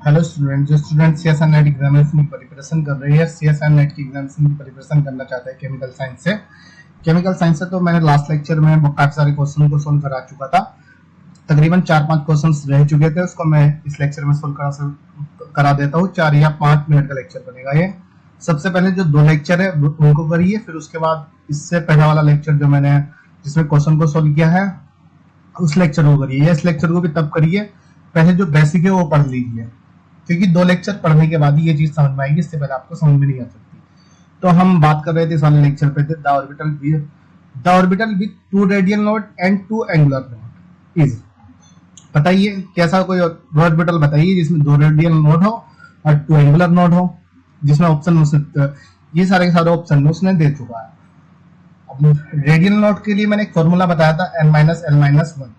Hello student, जो student CSR net examination की preparation कर रही है, सीएसआर नेट की एग्जामिनेशन की प्रिपरेशन करना चाहता है केमिकल साइंस से तो मैंने लास्ट लेक्चर में काफी सारे क्वेश्चन को सोल्व करा चुका था। तकरीबन 4-5 क्वेश्चंस रह चुके थे, उसको मैं इस लेक्चर में सोल्व करा देता हूँ। 4 या 5 मिनट का लेक्चर बनेगा ये। सबसे पहले जो 2 लेक्चर है उनको करिए, फिर उसके बाद इससे पहला वाला लेक्चर जो मैंने जिसमें क्वेश्चन को सोल्व किया है उस लेक्चर को करिए। इस लेक्चर को भी तब करिए, पहले जो बेसिक है वो पढ़ लीजिए, क्योंकि 2 लेक्चर पढ़ने के बाद ही ये चीज समझ में आएगी, इससे पहले आपको समझ में नहीं आ सकती। तो हम बात कर रहे थे इस वाले लेक्चर पे थे the orbital with 2 radial node and 2 angular node is. बताइए कैसा कोई ऑर्बिटल बताइए जिसमें 2 रेडियल नोड हो और 2 एंगुलर नोड हो, जिसमें ऑप्शन ये सारे के सारे ऑप्शन उसने दे चुका है। रेडियल नोड के लिए मैंने एक फॉर्मूला बताया था n-l-1।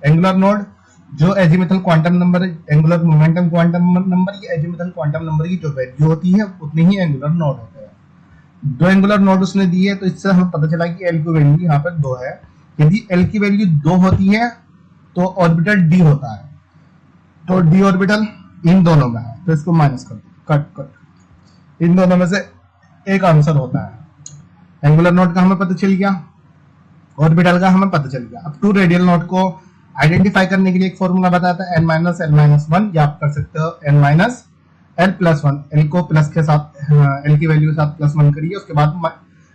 एंगुलर नोड जो azimuthal quantum number, angular momentum quantum number या एजीमुथल क्वांटम नंबर की जो वैल्यू होती है उतनी ही एंगुलर नोड होते हैं। 2 एंगुलर नोड उसने दिए है, तो इससे हमें पता चला कि एल की वैल्यू यहाँ पर 2 है। यदि एल की वैल्यू 2 होती है तो ऑर्बिटल डी होता है, तो डी ऑर्बिटल इन दोनों में है, तो इसको माइनस कर कट इन दोनों में से एक आंसर होता है। एंगुलर नोड का हमें पता चल गया, ऑर्बिटल का हमें पता चल गया। अब 2 रेडियल नोड को आइडेंटिफाई करने के लिए एक फॉर्मूला बताया था n-l-1, या आप कर सकते हो n-l+1। एल को प्लस के साथ, एल की वैल्यू के साथ +1 करिए, उसके बाद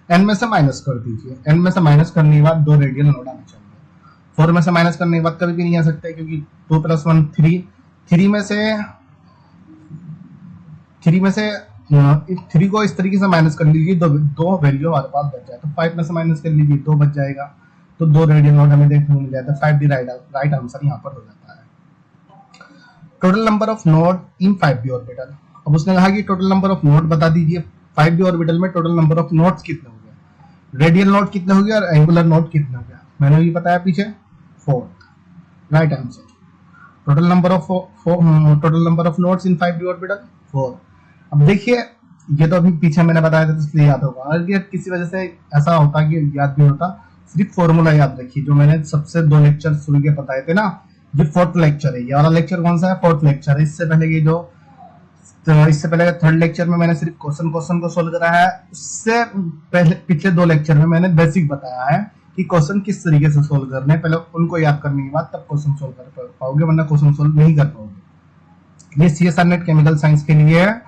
n में से माइनस कर दीजिए। n में से माइनस करने के बाद 2 रेडियल नोड आने चाहिए। 4 में से माइनस करने के बाद कभी भी नहीं आ सकते, क्योंकि 2 + 1 3, 3 में से 3 को इस तरीके से माइनस कर लीजिए, दो वैल्यू हमारे पास बच जाए। तो 5 में से माइनस कर लीजिए, 2 बच जाएगा, तो 2 रेडियल नोड हमें देखने को मिल जाता है। 5 दी राइट आंसर यहाँ पर हो जाता है। Total number of node in 5d orbital. अब उसने कहा कि टोटल नंबर ऑफ नोड बता दीजिए। 5d ऑर्बिटल में टोटल नंबर ऑफ नोड्स कितने हो गए, रेडियल नोड कितने हो गए और एंगुलर नोड कितने हो गया, मैंने भी बताया पीछे 4 right answer. Total number of nodes in 5d orbital 4। अब देखिए, ये तो अभी पीछे मैंने बताया था तो इसलिए याद होगा, अगर किसी वजह से ऐसा होता कि याद नहीं होता, सिर्फ फॉर्मूला याद रखिए जो मैंने सबसे 2 लेक्चर शुरू के बताए थे ना। ये 4th लेक्चर है, ये वाला लेक्चर कौन सा है, 4th लेक्चर है। इससे पहले 3rd लेक्चर में मैंने सिर्फ क्वेश्चन को सोल्व करा है। उससे पहले पिछले 2 लेक्चर में मैंने बेसिक बताया है कि क्वेश्चन किस तरीके से सोल्व करने, पहले उनको याद करने के बाद तब क्वेश्चन सोल्व कर पाओगे, वरना क्वेश्चन सोल्व नहीं कर पाओगे। ये सीएसआर नेट केमिकल साइंस के लिए है।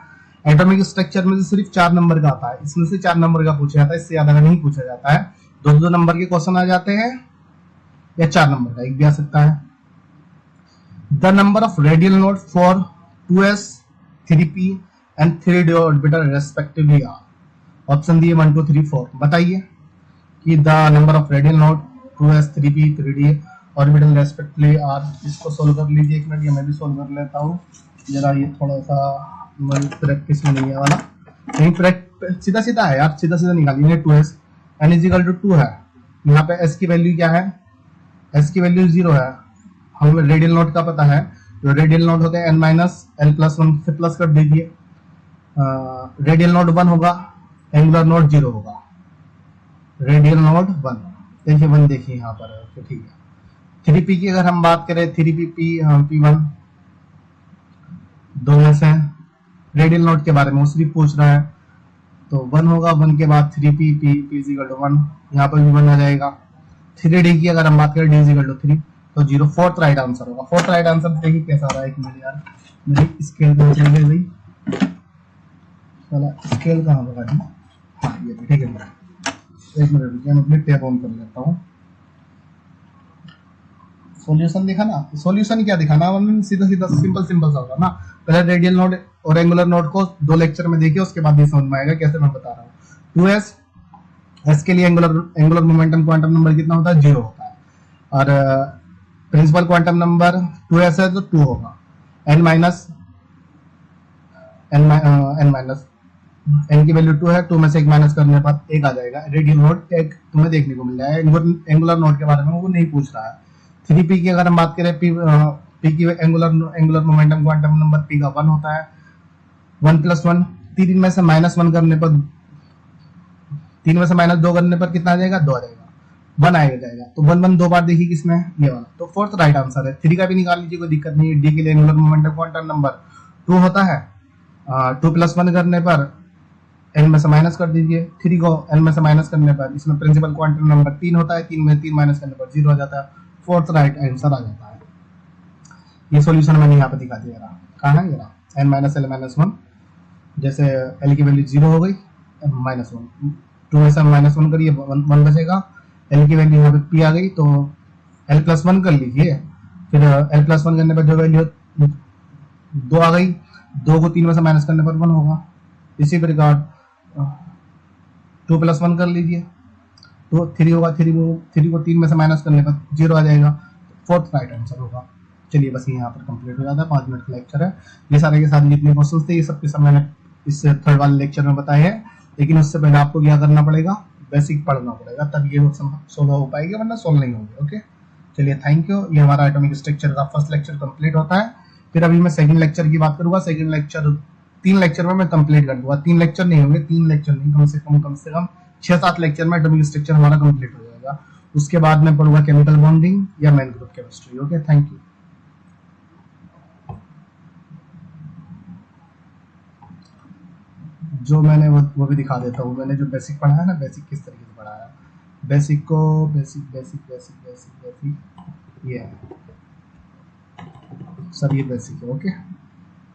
एटॉमिक स्ट्रक्चर में से सिर्फ 4 नंबर का आता है, इसमें से 4 नंबर का पूछा जाता है, इससे ज्यादा नहीं पूछा जाता है। 2 नंबर के क्वेश्चन आ जाते हैं, या 4 नंबर का एक भी आ सकता है। The number of radial node for 2s 3p and 3d orbital respectively are. Option दिए 1 2 3 4। बताइए कि the number of radial node 2s 3p 3d orbital respectively are. इसको सोल्व कर लीजिए, एक मिनट, ये मैं भी सोल्व कर लेता हूँ जरा। ये थोड़ा सा प्रैक्टिस में नहीं है वाला, नहीं सीधा सीधा है यार, सीधा सीधा निकालिए। 2s n = 2 है, यहाँ पे s की वैल्यू क्या है, s की वैल्यू 0 है। हमें रेडियल नोड का पता है, तो रेडियल नोड होते हैं n-l+1 से प्लस कर दीजिए। रेडियल नोड 1 होगा, एंगुलर नोड 0 होगा। रेडियल नोड 1 देखिए, 1 देखिए यहाँ पर, तो ठीक है। 3p की अगर हम बात करें, 3p p1 2 में से रेडियल नोड के बारे में उसने पूछ रहा है, तो 1 होगा। 1 के बाद 3p p = 1, यहाँ पर भी 1 आ जाएगा। 3d की अगर हम बात करें, d = 3, तो 0 4th राइट आंसर होगा। 4th राइट आंसर देखिए कैसा आ रहा है। एक मिनट यार, मेरी स्केल कहाँ चली गई, चला स्केल कहाँ लगा दी, हाँ ये ठीक है। एक मिनट रुकिए, मैं अपनी टैब ऑन कर लेता हूँ। सॉल्यूशन दिखा ना, सॉल्यूशन क्या दिखाना, सीधा सीधा सिंपल सा होगा ना। पहले रेडियल नोड और एंगुलर नोड को 2 लेक्चर में देखिए, उसके बाद ये समझ में आएगा कैसे मैं बता रहा हूँ। 2s के लिए एंगुलर मोमेंटम क्वांटम नंबर कितना होता है, 0 होता है। और प्रिंसिपल क्वांटम नंबर 2s है तो 2 होगा। n की वैल्यू 2 है, 2 में से 1 माइनस करने के बाद 1 आ जाएगा। रेडियल नोड एक तुम्हें देखने को मिल जाएगा। एंगुलर नोड के बारे में वो नहीं पूछ रहा है। 3p की अगर हम बात करें, p की angular momentum quantum number p का 1 होता है। 1 + 1, 3 में से -1 करने पर, 3 में से -2 करने पर कितना आ जाएगा, 2 आ जाएगा। वन आएगा जाएगा, तो वन वन दो बार देखिए किसमें, ये वाला, तो फोर्थ राइट आंसर है। थ्री का भी निकाल लीजिए, कोई दिक्कत नहीं है। डी के लिए angular momentum quantum number two होता है, टू प्लस वन करने पर एन में से माइनस कर दीजिए, थ्री को एन में से माइनस करने पर इसमें प्रिंसिपल क्वांटम नंबर तीन होता है, तीन में तीन माइनस करने पर जीरो आ जाता है, फोर्थ राइट आंसर आ जाता है। ये सॉल्यूशन मैंने यहाँ पे दिखा दिया रहा, कहाँ है ये रहा, n minus l minus one, जैसे एल की वैल्यू जीरो हो गई, माइनस वन, टू में से माइनस वन करिए, वन बचेगा, एल की वैल्यू यहाँ पे पी आ गई, तो एल प्लस वन कर लीजिए, फिर एल प्लस वन करने पर जो वैल्यू दो आ गई, दो को तीन में से माइनस करने पर वन होगा। इसी प्रकार टू प्लस वन कर लीजिए, तो थ्री होगा, थ्री को तीन में से माइनस करने पर जीरो आ जाएगा, फोर्थ राइट आंसर होगा। चलिए बस यहाँ पर कंप्लीट हो जाता है, 5 मिनट का लेक्चर है। ये सारे के सारे जितने क्वेश्चन थे ये सब के सब मैंने इस थर्ड वाले लेक्चर में बताए हैं, लेकिन उससे पहले आपको क्या करना पड़ेगा, बेसिक पढ़ना पड़ेगा, तब ये सोल्व हो पाएगी, वरना सोल्व नहीं होगी। ओके, चलिए थैंक यू। ये हमारा एटॉमिक स्ट्रक्चर का फर्स्ट लेक्चर कंप्लीट होता है। फिर अभी मैं सेकंड लेक्चर की बात करूंगा। सेकंड लेक्चर 3 लेक्चर में मैं कंप्लीट कर दूंगा, 3 लेक्चर नहीं होंगे, 3 लेक्चर नहीं, कम से कम 6-7 लेक्चर में एटॉमिक स्ट्रक्चर हमारा कंप्लीट हो जाएगा। उसके बाद मैं पढ़ूंगा केमिकल बॉन्डिंग या main group chemistry. Okay, thank you. जो मैंने वो भी दिखा देता हूँ। मैंने जो बेसिक पढ़ा है ना, बेसिक किस तरीके से पढ़ा है, बेसिक को basic basic basic basic basic ये है सब, ये बेसिक है। ओके।